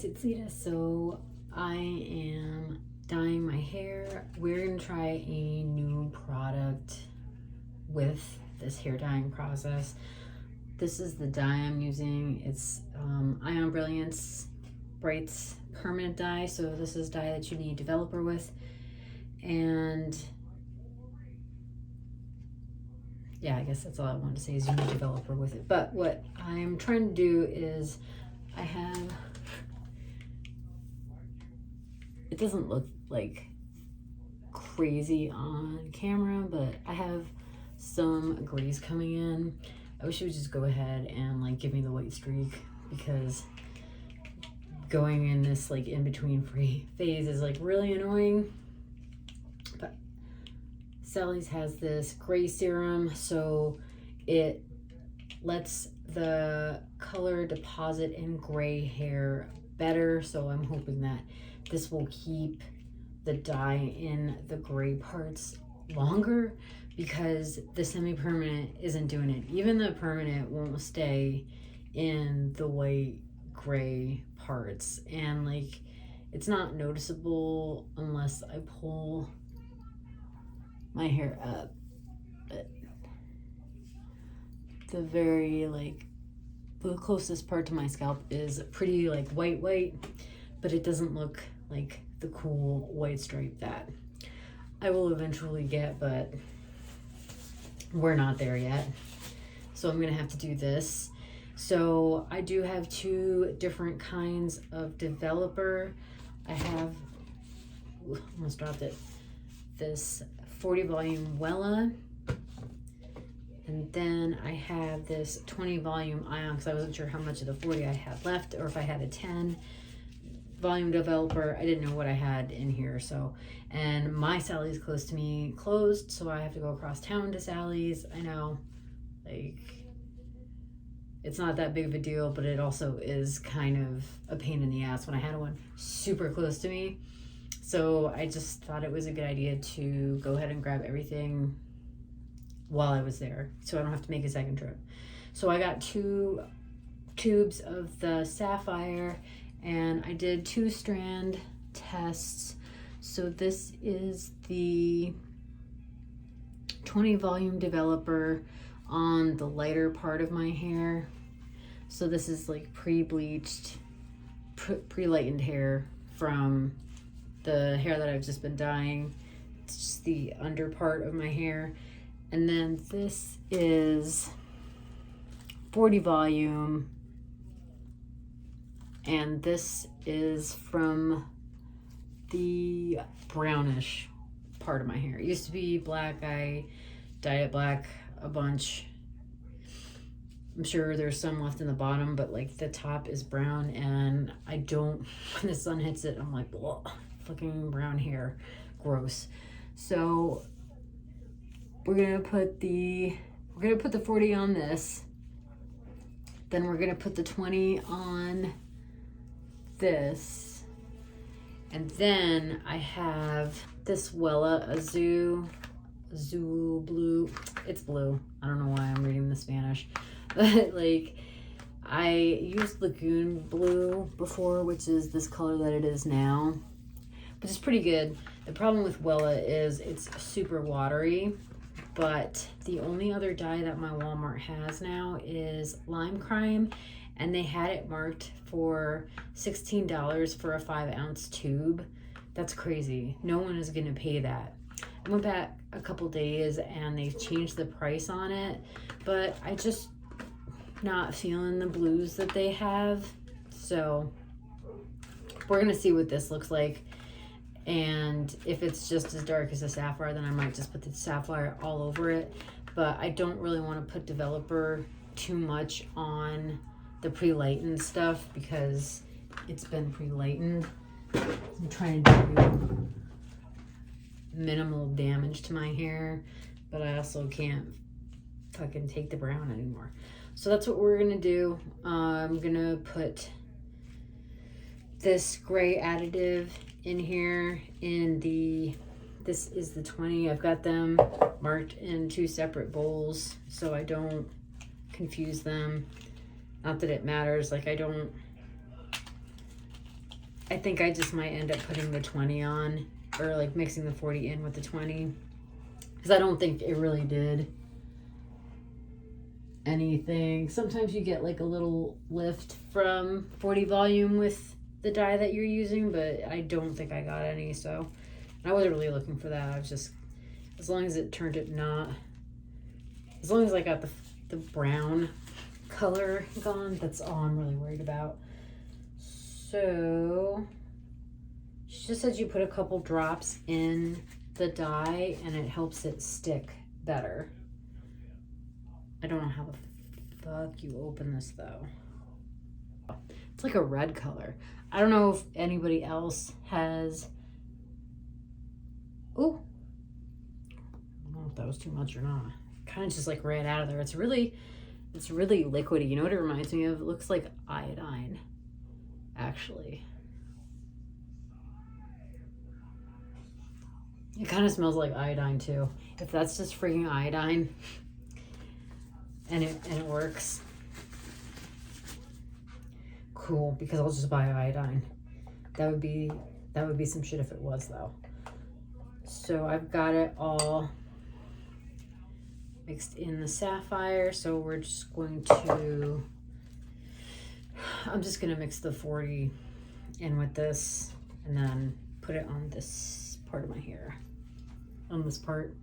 guys, it's Lita. So I am dyeing my hair. We're gonna try a new product with this hair dyeing process. This is the dye I'm using. It's Ion Brilliance Brights permanent dye. So this is dye that you need developer with. And yeah, I guess that's all I wanted to say is you need developer with it. But what I'm trying to do is I have, it doesn't look like crazy on camera, but I have some grays coming in. I wish you would just go ahead and like give me the white streak, because going in this like in between free phase is like really annoying. But Sally's has this gray serum, so it lets the color deposit in gray hair better. So I'm hoping that this will keep the dye in the gray parts longer, because the semi-permanent isn't doing it. Even the permanent won't stay in the white gray parts, and like it's not noticeable unless I pull my hair up. But the very like the closest part to my scalp is pretty like white, but it doesn't look like the cool white stripe that I will eventually get, but we're not there yet. So I'm gonna have to do this. So I do have two different kinds of developer. I have, almost dropped it, this 40 volume Wella, and then I have this 20 volume Ion, because I wasn't sure how much of the 40 I had left, or if I had a 10 volume developer. I didn't know what I had in here. So, and my Sally's close to me closed, so I have to go across town to Sally's. I know, like, it's not that big of a deal, but it also is kind of a pain in the ass when I had one super close to me. So I just thought it was a good idea to go ahead and grab everything while I was there, so I don't have to make a second trip. So I got 2 tubes of the Sapphire, and I did 2 strand tests. So this is the 20 volume developer on the lighter part of my hair. So this is like pre-bleached, pre-lightened hair from the hair that I've just been dyeing. It's just the under part of my hair. And then this is 40 volume, and this is from the brownish part of my hair. It used to be black. I dyed it black a bunch. I'm sure there's some left in the bottom, but like the top is brown, and I don't, when the sun hits it, I'm like, blah, fucking brown hair, gross. So we're gonna put the 40 on this, then we're gonna put the 20 on this, and then I have this Wella Azul blue. It's blue. I don't know why I'm reading the Spanish, but like I used Lagoon blue before, which is this color that it is now, which is pretty good. The problem with Wella is it's super watery, but the only other dye that my Walmart has now is Lime Crime, and they had it marked for $16 for a 5-ounce tube. That's crazy. No one is gonna pay that. I went back a couple days and they've changed the price on it, but I just not feeling the blues that they have. So we're gonna see what this looks like. And if it's just as dark as the Sapphire, then I might just put the Sapphire all over it. But I don't really want to put developer too much on the pre-lightened stuff, because it's been pre-lightened. I'm trying to do minimal damage to my hair, but I also can't fucking take the brown anymore. So that's what we're gonna do. I'm gonna put this gray additive in here in the, this is the 20. I've got them marked in 2 separate bowls so I don't confuse them. Not that it matters, like I don't I think I just might end up putting the 20 on, or like mixing the 40 in with the 20, because I don't think it really did anything. Sometimes you get like a little lift from 40 volume with the dye that you're using, but I don't think I got any. So I wasn't really looking for that. I was just, as long as it turned it not, as long as I got the brown color gone, that's all I'm really worried about. So she just said you put a couple drops in the dye and it helps it stick better. I don't know how the fuck you open this though. It's like a red color. I don't know if anybody else has, oh, I don't know if that was too much or not. Kind of just like ran out of there. It's really liquidy. You know what it reminds me of? It looks like iodine, actually. It kind of smells like iodine too. If that's just freaking iodine and it works, cool, because I'll just buy iodine. That would be some shit if it was though. So I've got it all mixed in the sapphire. So we're just going to, I'm just gonna mix the 40 in with this and then put it on this part of my hair, on this part.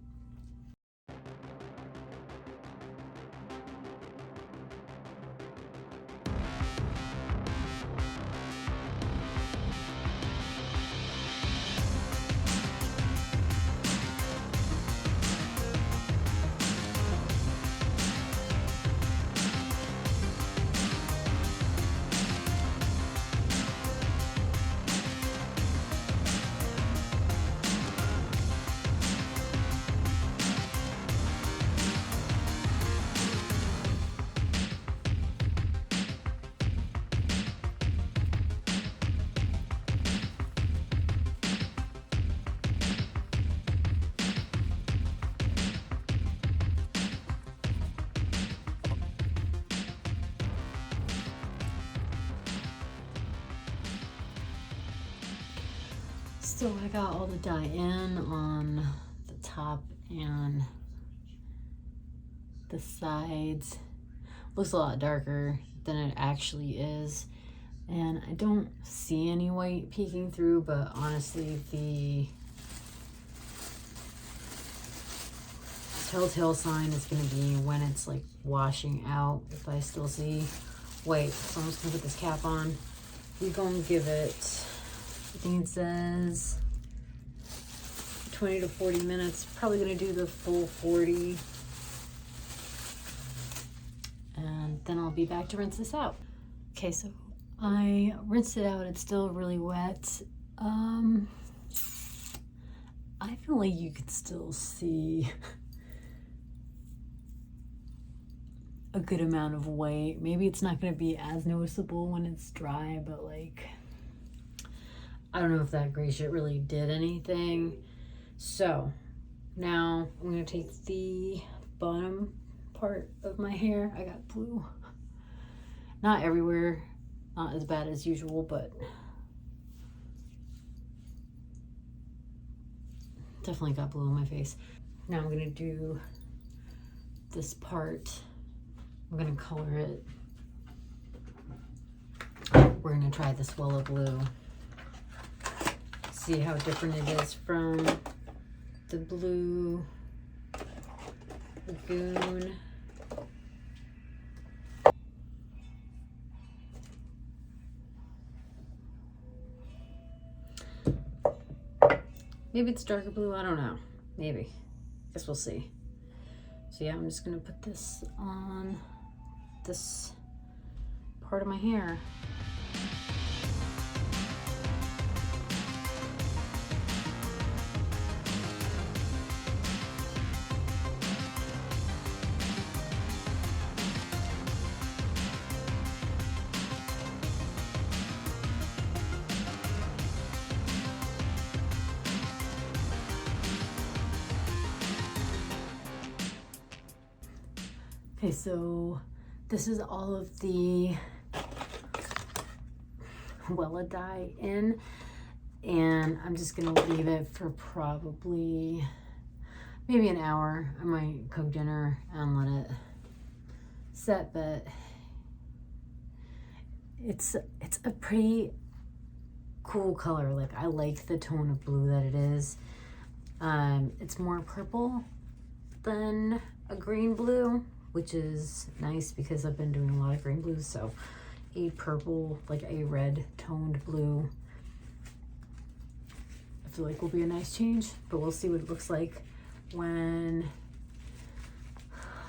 So I got all the dye in on the top and the sides. Looks a lot darker than it actually is. And I don't see any white peeking through, but honestly, the telltale sign is going to be when it's like washing out, if I still see white. So I'm just going to put this cap on. We're going to give it, I think it says 20 to 40 minutes. Probably going to do the full 40. And then I'll be back to rinse this out. Okay, so I rinsed it out. It's still really wet. I feel like you could still see a good amount of white. Maybe it's not going to be as noticeable when it's dry, but like, I don't know if that gray shit really did anything. So now I'm going to take the bottom part of my hair. I got blue. Not everywhere, not as bad as usual, but definitely got blue on my face. Now I'm going to do this part. I'm going to color it. We're going to try this Swallow Blue. See how different it is from the Blue Lagoon. Maybe it's darker blue, I don't know. Maybe. Guess we'll see. So yeah, I'm just gonna put this on this part of my hair. Okay, so this is all of the Wella dye in, and I'm just gonna leave it for probably maybe an hour. I might cook dinner and let it set, but it's a pretty cool color. Like, I like the tone of blue that it is. It's more purple than a green blue, which is nice because I've been doing a lot of green blues. So a purple, like a red toned blue, I feel like will be a nice change, but we'll see what it looks like when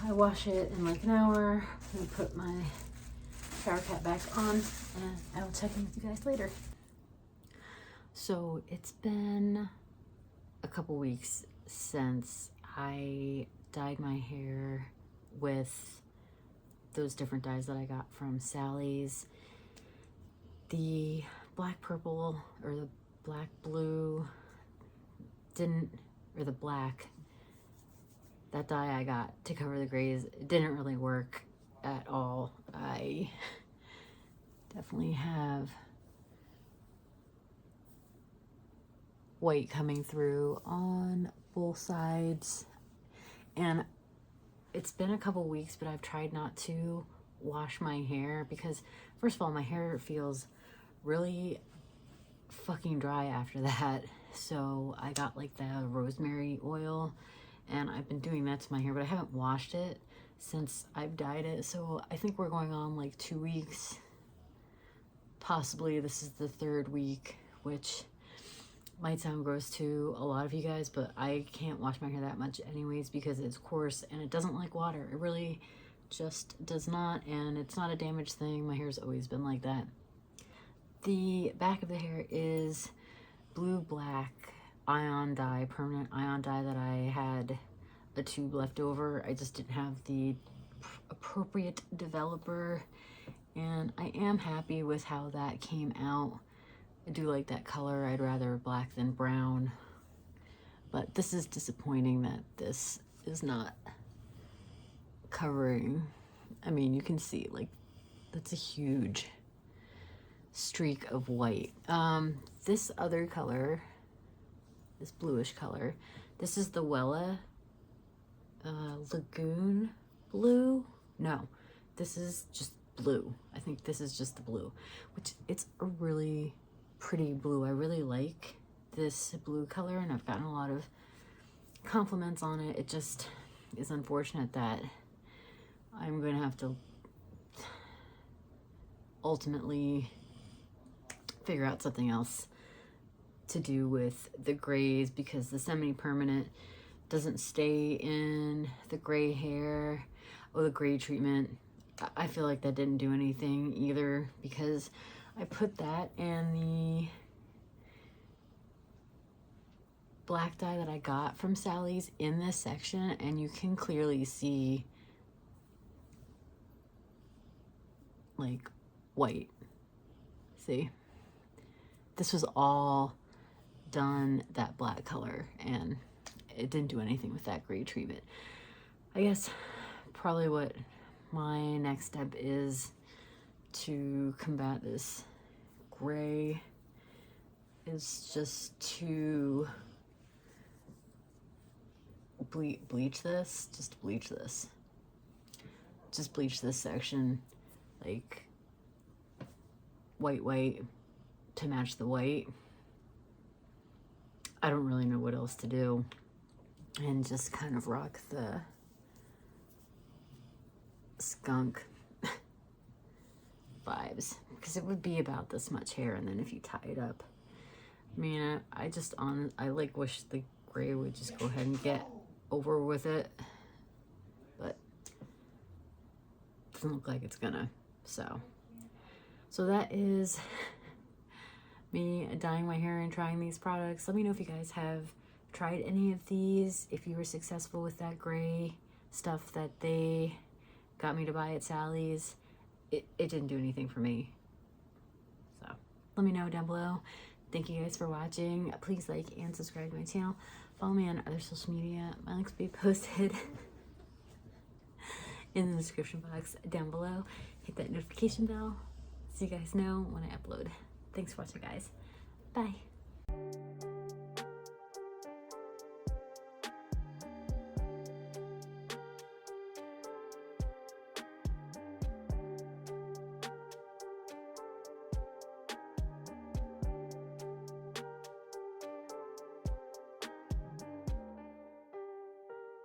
I wash it in like an hour. I'm gonna put my shower cap back on and I will check in with you guys later. So it's been a couple weeks since I dyed my hair with those different dyes that I got from Sally's. The black purple or the black blue or the black, that dye I got to cover the grays, it didn't really work at all. I definitely have white coming through on both sides, and it's been a couple weeks, but I've tried not to wash my hair because, first of all, my hair feels really fucking dry after that. So I got like the rosemary oil and I've been doing that to my hair, but I haven't washed it since I've dyed it. So I think we're going on like 2 weeks. Possibly this is the 3rd week, which might sound gross to a lot of you guys, but I can't wash my hair that much anyways because it's coarse and it doesn't like water. It really just does not, and it's not a damaged thing. My hair's always been like that. The back of the hair is blue-black ion dye, permanent ion dye that I had a tube left over. I just didn't have the appropriate developer, and I am happy with how that came out. I do like that color. I'd rather black than brown, but this is disappointing that this is not covering. I mean, you can see like that's a huge streak of white. This other color, this bluish color, this is the Wella Lagoon blue. No, this is just blue. I think this is just the blue, which it's a really pretty blue. I really like this blue color and I've gotten a lot of compliments on it. It just is unfortunate that I'm going to have to ultimately figure out something else to do with the grays because the semi-permanent doesn't stay in the gray hair. Oh, the gray treatment, I feel like that didn't do anything either because I put that and the black dye that I got from Sally's in this section, and you can clearly see like white. See? This was all done that black color and it didn't do anything with that gray treatment. I guess probably what my next step is to combat this gray is just to bleach this, just bleach this section like white to match the white. I don't really know what else to do, and just kind of rock the skunk vibes because it would be about this much hair, and then if you tie it up, I mean, I like wish the gray would just go ahead and get over with it, but it doesn't look like it's gonna. So that is me dyeing my hair and trying these products. Let me know if you guys have tried any of these, if you were successful with that gray stuff that they got me to buy at Sally's. It didn't do anything for me. So let me know down below. Thank you guys for watching. Please like and subscribe to my channel. Follow me on other social media. My links will be posted in the description box down below. Hit that notification bell so you guys know when I upload. Thanks for watching, guys. Bye.